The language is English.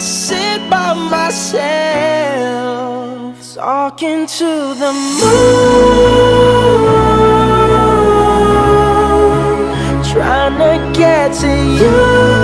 sit by myself, talking to the moon, trying to get to you.